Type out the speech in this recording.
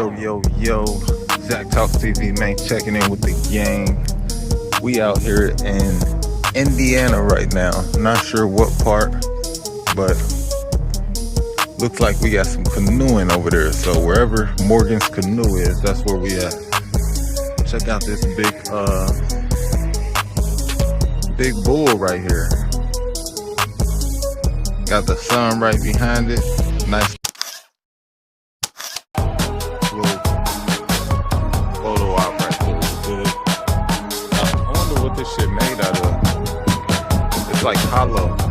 Yo, Zach Talks TV, man, checking in with the gang. We out here in Indiana right now. Not sure what part, but looks like we got some canoeing over there. So wherever Morgan's Canoe is, that's where we at. Check out this big bull right here. Got the sun right behind it. Nice little photo op right there. Good. I wonder what this shit made out of. It's like hollow.